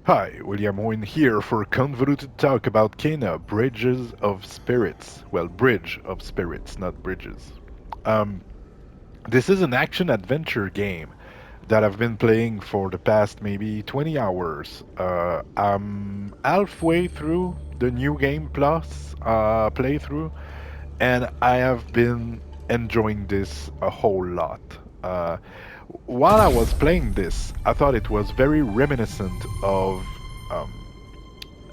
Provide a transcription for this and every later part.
Hi, William Owen here for a convoluted talk about Kena, Bridges of Spirits. Well, Bridge of Spirits, not bridges. Um, this is an action adventure game that I've been playing for the past maybe 20 hours. I'm halfway through the new game plus playthrough, and I have been enjoying this a whole lot. Uh, while I was playing this, I thought it was very reminiscent of um,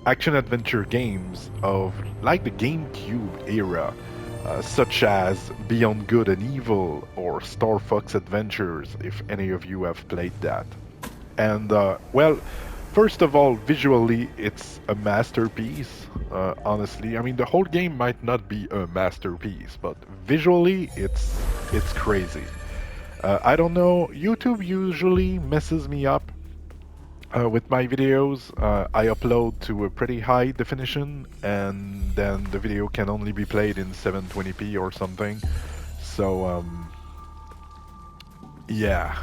action adventure games of like the GameCube era, such as Beyond Good and Evil or Star Fox Adventures, if any of you have played that. And well, first of all, visually, it's a masterpiece. Honestly, I mean, the whole game might not be a masterpiece, but visually, it's crazy. I don't know. YouTube usually messes me up with my videos. I upload to a pretty high definition, and then the video can only be played in 720p or something. So yeah,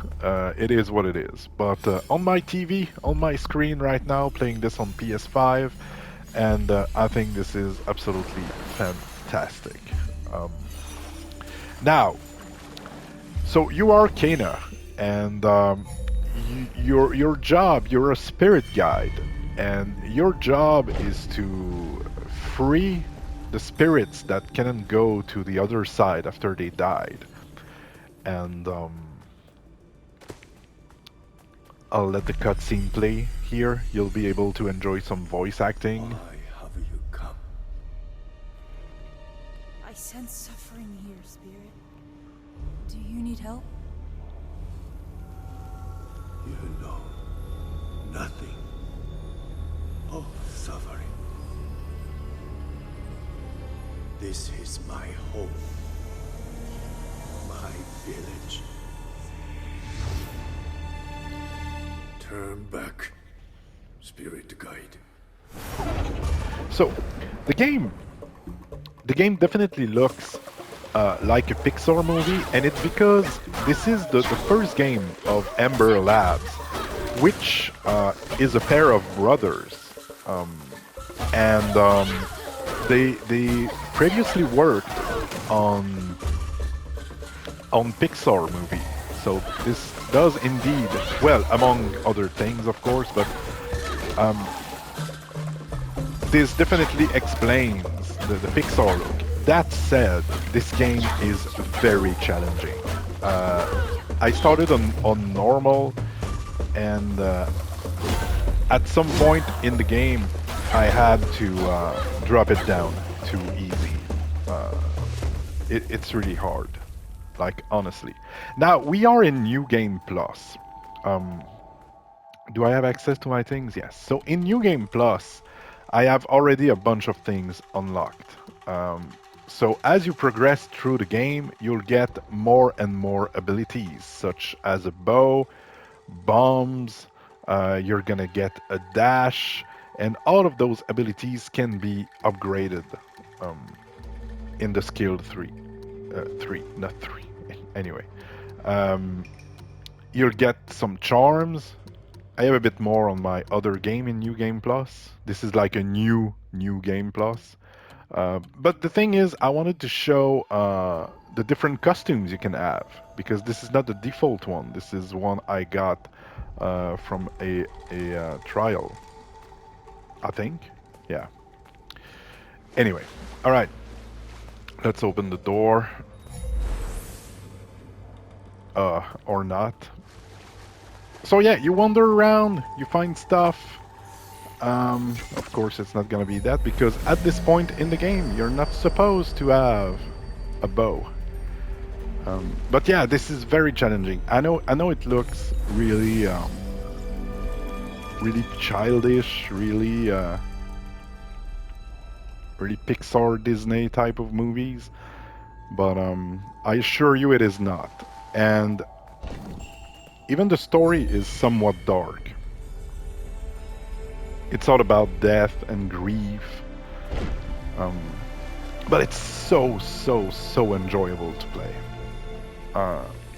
it is what it is. But on my TV, on my screen right now, playing this on PS5, and I think this is absolutely fantastic. Um, Now, so you are Kana, and your job, you're a spirit guide, and your job is to free the spirits that cannot go to the other side after they died. And I'll let the cutscene play here. You'll be able to enjoy some voice acting. Why have you come? I sense suffering here, Spirit. Do you need help? You know nothing of suffering. This is my home, my village. Turn back, spirit guide. So, the game, the game definitely looks like a Pixar movie, and it's because this is the first game of Ember Labs, which is a pair of brothers, um, and they previously worked on Pixar movie. So this does indeed, well, among other things, of course, but um, this definitely explains the Pixar look. That said, this game is very challenging. I started on normal, and at some point in the game, I had to drop it down to easy. Uh, it's really hard, like honestly. Now we are in New Game Plus. Um, do I have access to my things? Yes. So in New Game Plus, I have already a bunch of things unlocked. Um, so as you progress through the game, you'll get more and more abilities, such as a bow, bombs. You're gonna get a dash, and all of those abilities can be upgraded um, in the skill three, not three. Anyway, um, you'll get some charms. I have a bit more on my other game in New Game Plus. This is like a new Game Plus. But the thing is, I wanted to show the different costumes you can have because this is not the default one. This is one I got from a trial, I think. Yeah. Anyway, all right. Let's open the door. Or not. So yeah, you wander around, you find stuff. Of course, it's not gonna be that because at this point in the game, you're not supposed to have a bow. But yeah, this is very challenging. I know it looks really childish, really Pixar Disney type of movies, but I assure you it is not. And even the story is somewhat dark. It's all about death and grief. Um, but it's so enjoyable to play.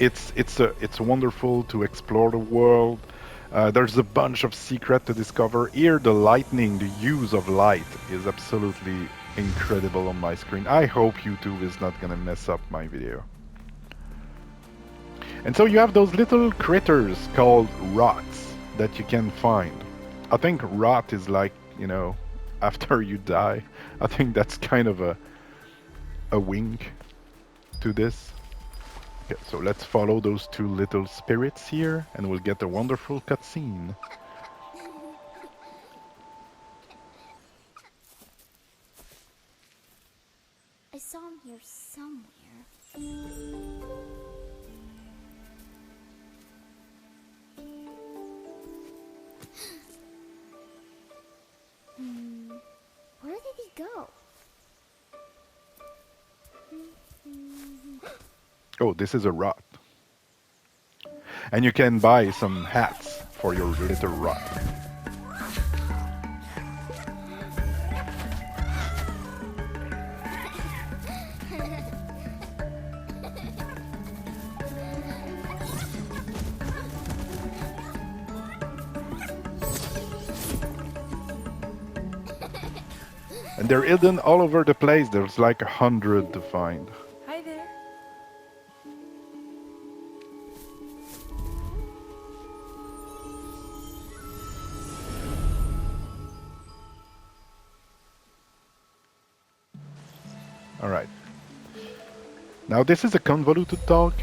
It's wonderful to explore the world. There's a bunch of secret to discover. Here, the lightning, the use of light is absolutely incredible on my screen. I hope YouTube is not gonna mess up my video. And so you have those little critters called rots that you can find. I think rot is like, after you die. I think that's kind of a wink to this. Okay, so let's follow those two little spirits here and we'll get a wonderful cutscene. I saw him here somewhere. Where did he go? Oh, this is a rot. And you can buy some hats for your little rot. And they're hidden all over the place. There's like 100 to find. Hi there. All right. Now this is a convoluted talk,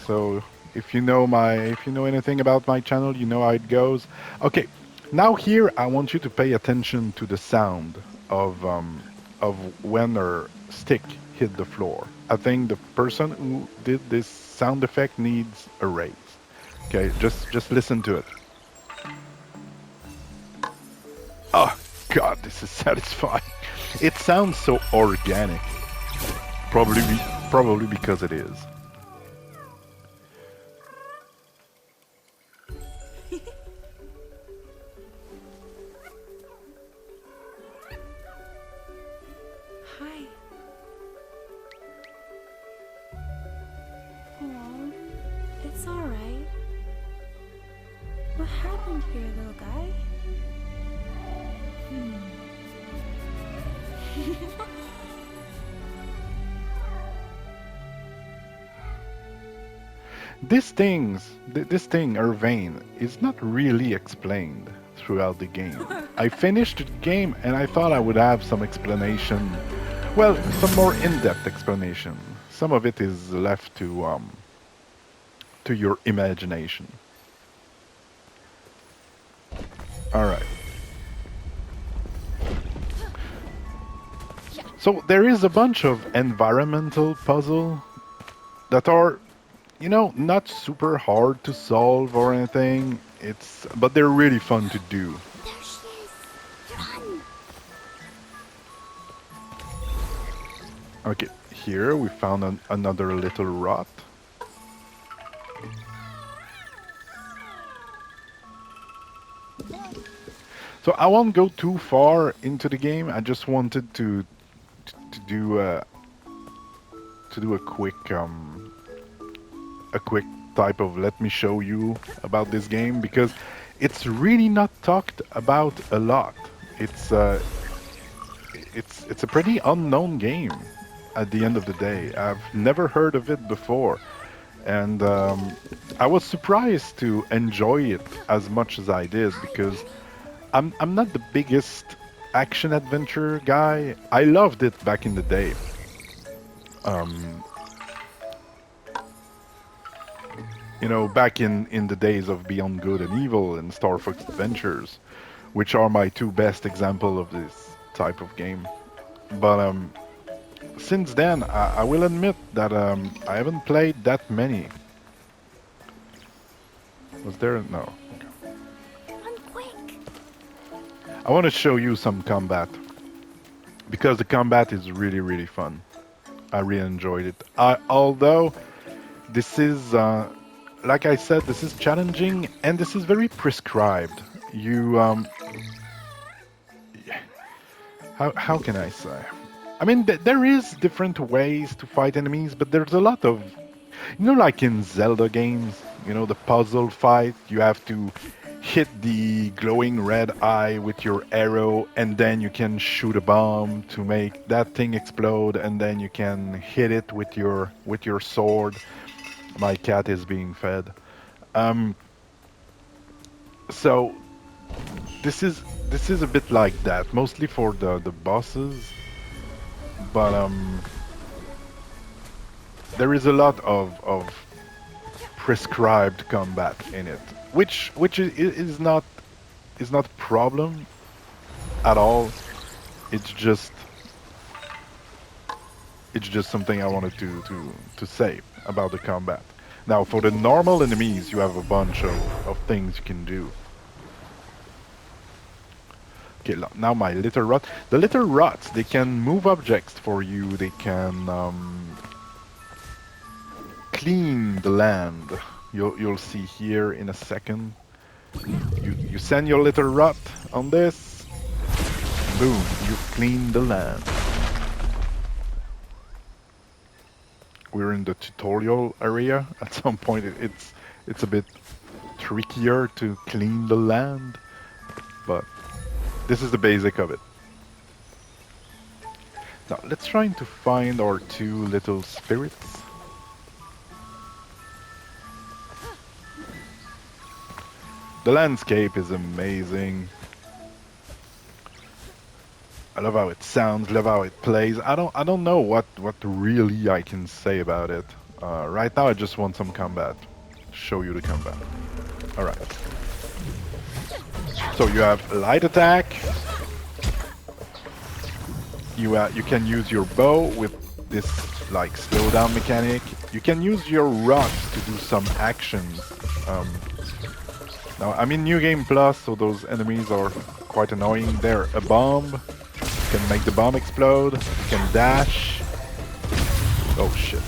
so if you know anything about my channel, you know how it goes. Okay, now here I want you to pay attention to the sound of when her stick hit the floor. I think the person who did this sound effect needs a raise. Okay, just listen to it. Oh God, this is satisfying. It sounds so organic. Probably because it is. Hi. Oh, it's all right. What happened here, little guy? This thing, Irvane, is not really explained throughout the game. I finished the game and I thought I would have some explanation. Well, some more in-depth explanation. Some of it is left to your imagination. All right. So there is a bunch of environmental puzzle that are, not super hard to solve or anything. But they're really fun to do. There she is! Run! Okay, here we found another little rot. So I won't go too far into the game. I just wanted to do a quick type of let me show you about this game because it's really not talked about a lot. It's a pretty unknown game at the end of the day. I've never heard of it before, and I was surprised to enjoy it as much as I did because I'm not the biggest action adventure guy. I loved it back in the day. Back in the days of Beyond Good and Evil and Star Fox Adventures, which are my two best examples of this type of game. But since then, I will admit that I haven't played that many. Was there? No. Okay. Run quick! I want to show you some combat because the combat is really, really fun. I really enjoyed it. Although this is, like I said, this is challenging and this is very prescribed. You, how can I say? I mean, there is different ways to fight enemies, but there's a lot of, like in Zelda games, the puzzle fight, you have to hit the glowing red eye with your arrow, and then you can shoot a bomb to make that thing explode, and then you can hit it with your sword. My cat is being fed. Um, so this is a bit like that, mostly for the bosses, but there is a lot of prescribed combat in it, which is not a problem at all. It's just it's just something I wanted to say about the combat. Now, for the normal enemies, you have a bunch of things you can do. Okay, now my little rot. The little rots, they can move objects for you. They can clean the land. You'll see here in a second. You send your little rot on this. Boom, you clean the land. We're in the tutorial area. At some point, it's a bit trickier to clean the land, but this is the basic of it. Now let's try to find our two little spirits. The landscape is amazing. I love how it sounds, love how it plays. I don't know what really I can say about it. Right now I just want some combat. Show you the combat. Alright. So you have light attack. You can use your bow with this like slowdown mechanic. You can use your rods to do some actions. Now I'm in New Game Plus, so those enemies are quite annoying. They're a bomb. You can make the bomb explode. You can dash. Oh shit.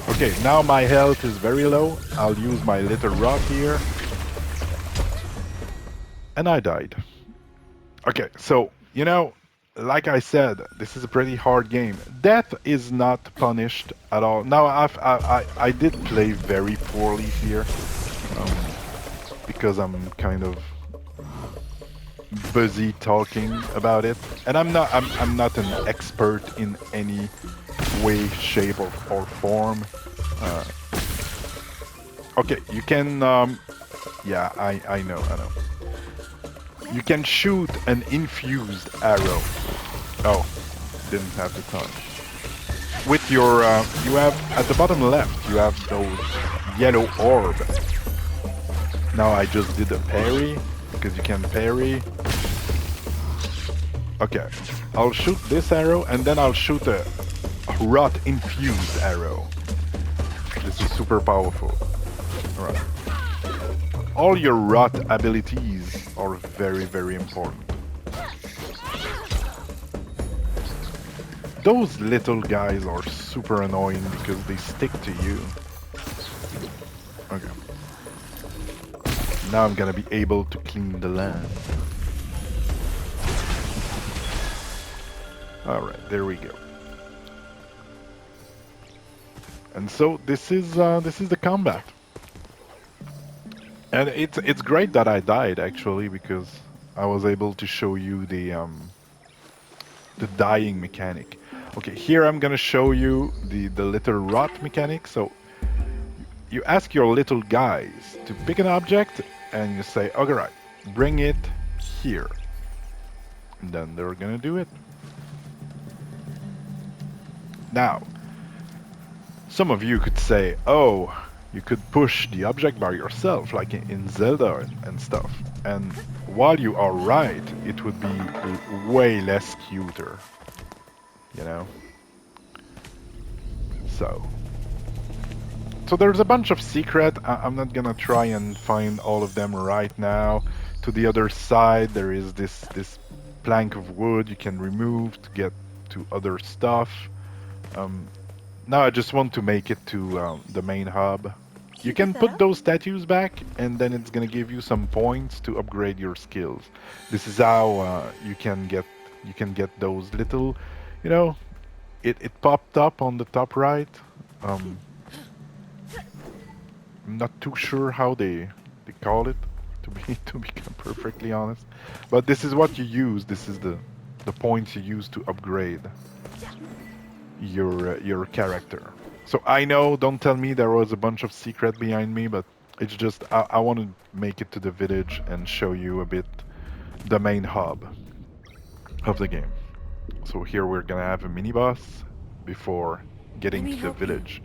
Okay, now my health is very low. I'll use my little rock here. And I died. Okay, so, you know, like I said, this is a pretty hard game. Death is not punished at all. Now, I did play very poorly here. Because I'm kind of busy talking about it, and I'm not an expert in any way, shape, or form. Okay, you can yeah, I know. You can shoot an infused arrow. Oh, didn't have the touch. With your you have at the bottom left, you have those yellow orb. Now I just did a parry, because you can parry. Okay, I'll shoot this arrow, and then I'll shoot a rot infused arrow. This is super powerful. Alright. All your rot abilities are very, very important. Those little guys are super annoying because they stick to you. Okay. Now I'm gonna be able to clean the land. Alright, there we go. And so this is the combat. And it's great that I died actually, because I was able to show you the dying mechanic. Okay, here I'm gonna show you the little rot mechanic. So you ask your little guys to pick an object, and you say, okay, right, bring it here. And then they're gonna do it. Now, some of you could say, oh, you could push the object by yourself, like in Zelda and stuff. And while you are right, it would be way less cuter, you know? So there's a bunch of secret. I'm not gonna try and find all of them right now. To the other side, there is this plank of wood you can remove to get to other stuff. Now I just want to make it to the main hub. You can put those statues back, and then it's gonna give you some points to upgrade your skills. This is how you can get those little, you know, it popped up on the top right. I'm not too sure how they call it. to be perfectly honest. But this is what you use. This is the points you use to upgrade your character. So I know, don't tell me there was a bunch of secret behind me, but it's just I want to make it to the village and show you a bit the main hub of the game. So here we're gonna have a mini boss before Let getting me to the help you. village.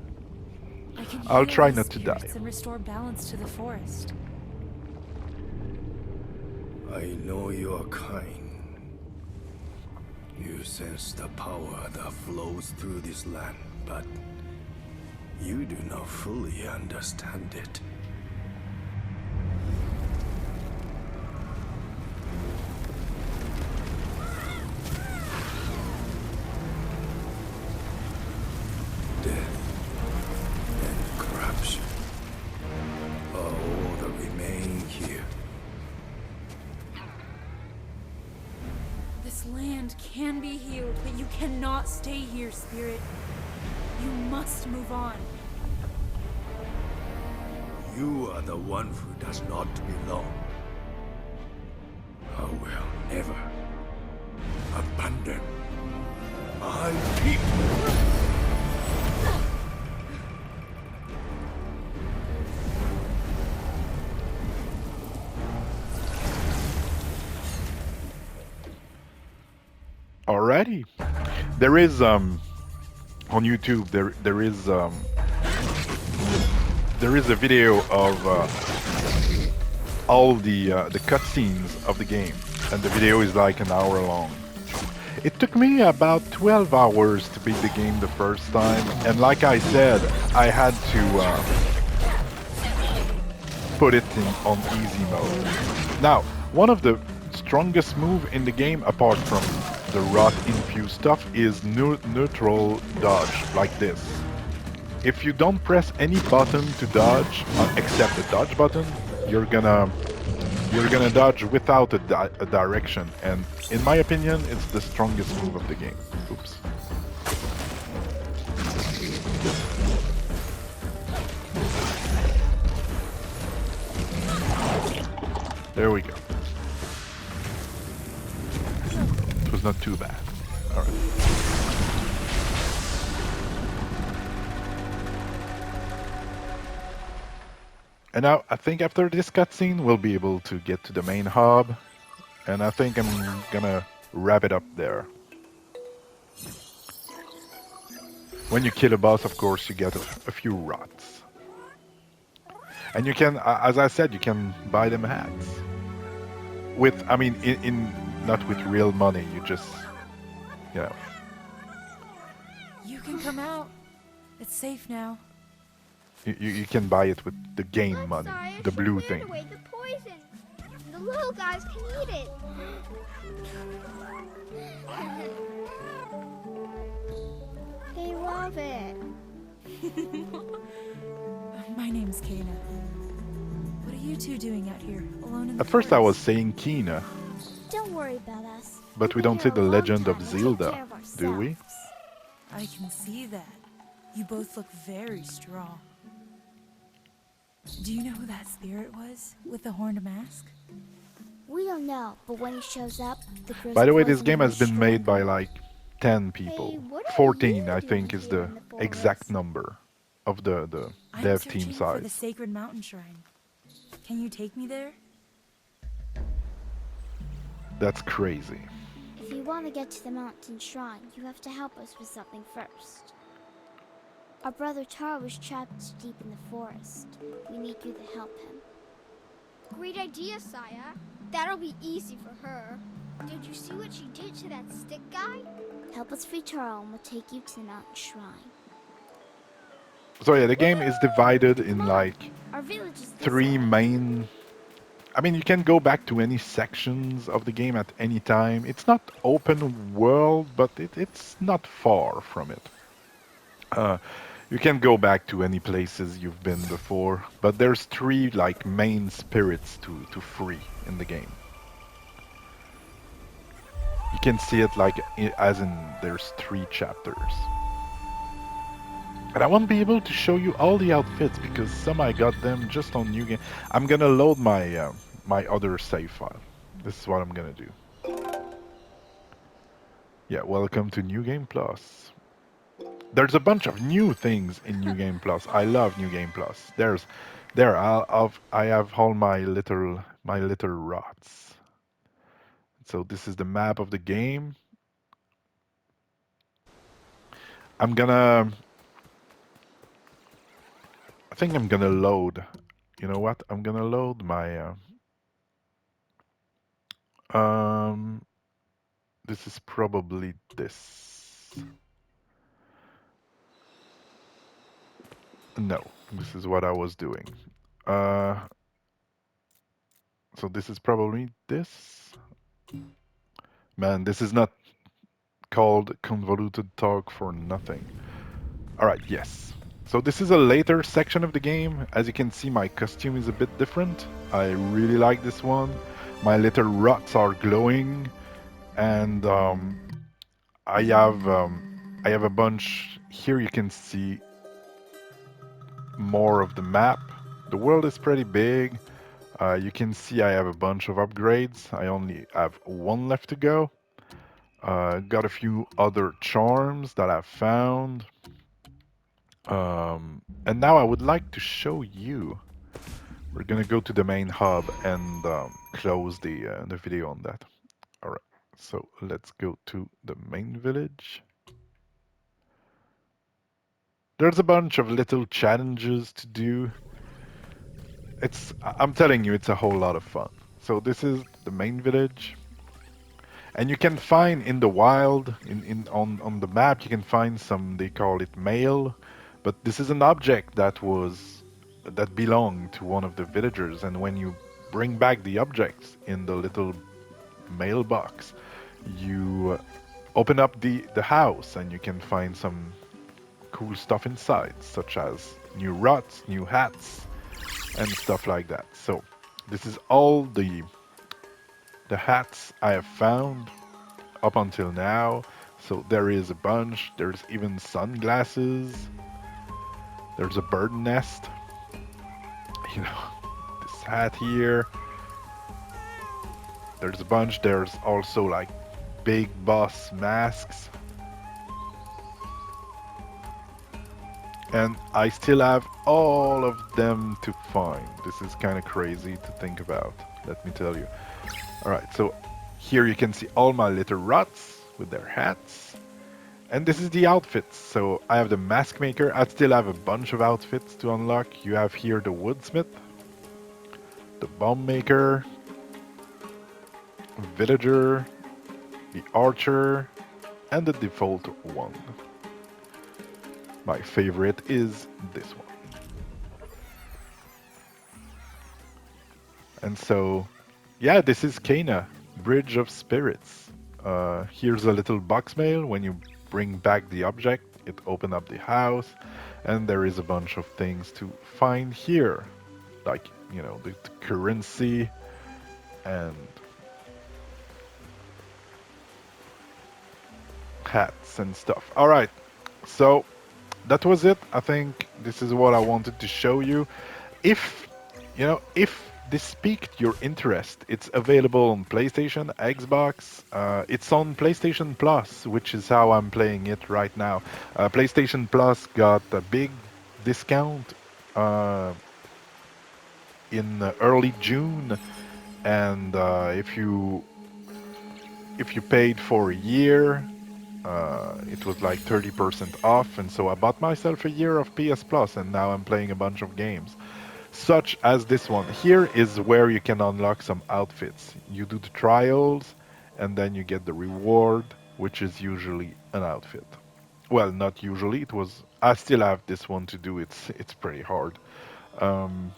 I can I'll heal try these not to die. spirits and restore balance to the forest. I know you are kind. You sense the power that flows through this land, but you do not fully understand it. Death and corruption are all that remain here. This land can be healed, but you cannot stay here, spirit. You must move on. You are the one who does not belong. I will never abandon my people. Alrighty. There is on YouTube there is a video of all the cutscenes of the game, and the video is like an hour long. It took me about 12 hours to beat the game the first time, and like I said, I had to put it on easy mode. Now, one of the strongest move in the game, apart from the rot infused stuff, is neutral dodge, like this. If you don't press any button to dodge, except the dodge button, you're gonna dodge without a direction, and in my opinion, it's the strongest move of the game. Oops. There we go. It was not too bad. All right. And now, I think after this cutscene, we'll be able to get to the main hub. And I think I'm gonna wrap it up there. When you kill a boss, of course, you get a few rots. And you can, as I said, you can buy them hats. With, I mean, in not with real money, you just, you know. You can come out. It's safe now. You can buy it with the game money, the blue thing. Away the poison. The little guys can eat it. They love it. My name's Kana. What are you two doing out here, alone in the At first I was forest? saying Kina, Don't worry about us. but we We've been don't see here the a long legend of time and take Zelda, care of do we? ourselves. I can see that. You both look very strong. Do you know who that spirit was with the horned mask? We don't know, but when he shows up, the By the way, this poison game will has been destroy made by them. like 10 people. Hey, what are 14, you I doing think, is here the in the exact forest? number of the I'm dev searching team for the size. sacred mountain shrine. Can you take me there? That's crazy. If you want to get to the mountain shrine, you have to help us with something first. Our brother Taro was trapped deep in the forest. We need you to help him. Great idea, Saya. That'll be easy for her. Did you see what she did to that stick guy? Help us free Taro and we'll take you to the mountain shrine. So yeah, the game is divided in like Our village is this 3 way. main... I mean, you can go back to any sections of the game at any time. It's not open world, but it's not far from it. You can go back to any places you've been before, but there's 3 like main spirits to free in the game. You can see it like as in there's 3 chapters. And I won't be able to show you all the outfits because some I got them just on New Game. I'm gonna load my my other save file. This is what I'm gonna do. Yeah, welcome to New Game Plus. There's a bunch of new things in New Game Plus. I love New Game Plus. I have all my little rots. So this is the map of the game. I'm gonna I think I'm gonna load. You know what? I'm gonna load my um this is probably this. No, this is what I was doing. Uh so this is probably this. Man, this is not called convoluted talk for nothing. All right, yes. So this is a later section of the game. As you can see, my costume is a bit different. I really like this one. My little rots are glowing, and I have a bunch here. You can see more of the map. The world is pretty big. You can see I have a bunch of upgrades. I only have one left to go. Got a few other charms that I've found. And now I would like to show you. We're gonna go to the main hub and close the video on that. All right. So let's go to the main village. There's a bunch of little challenges to do. I'm telling you, it's a whole lot of fun. So this is the main village. And you can find in the wild, on the map, you can find some, they call it mail, but this is an object that belonged to one of the villagers, and when you bring back the objects in the little mailbox, you open up the house and you can find some cool stuff inside, such as new rots, new hats, and stuff like that. So this is all the hats I have found up until now. So there is a bunch. There's even sunglasses. There's a bird nest. You know, this hat here. There's a bunch. There's also like big boss masks. And I still have all of them to find. This is kind of crazy to think about, let me tell you. Alright, so here you can see all my little rots with their hats. And this is the outfits. So I have the mask maker. I still have a bunch of outfits to unlock. You have here the woodsmith, the bomb maker, villager, the archer, and the default one. My favorite is this one. And so, yeah, this is Kana, Bridge of Spirits. Here's a little box mail. When you bring back the object, it opens up the house, and there is a bunch of things to find here, like, you know, the currency and hats and stuff. All right, so that was it. I think this is what I wanted to show you. If, you know, if this piqued your interest, it's available on PlayStation, Xbox. It's on PlayStation Plus, which is how I'm playing it right now. PlayStation Plus got a big discount in early June, and if you paid for a year, it was like 30% off, and so I bought myself a year of PS Plus, and now I'm playing a bunch of games, such as this one. Here is where you can unlock some outfits. You do the trials, and then you get the reward, which is usually an outfit. Well, not usually. It was. I still have this one to do. It's pretty hard. Um,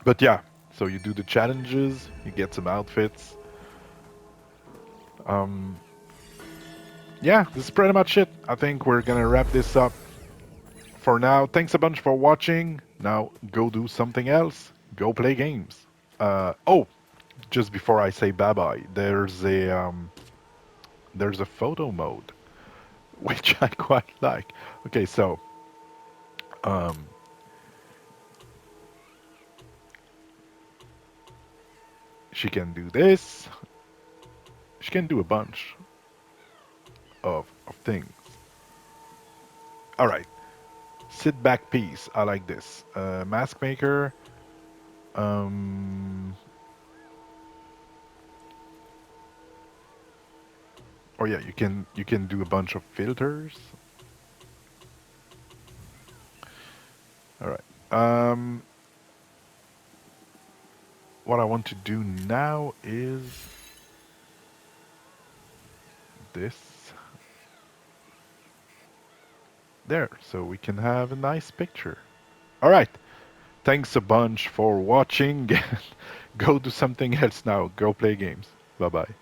but yeah, so you do the challenges, you get some outfits. Um, yeah, this is pretty much it. I think we're gonna wrap this up for now. Thanks a bunch for watching. Now go do something else. Go play games. Oh, just before I say bye bye, there's a photo mode, which I quite like. Okay, so um, She can do this. She can do a bunch of things. All right. Sit back piece. I like this. Mask maker. Um. Oh yeah, you can do a bunch of filters. All right. What I want to do now is this. There, so we can have a nice picture. All right. Thanks a bunch for watching. Go do something else now. Go play games. Bye bye.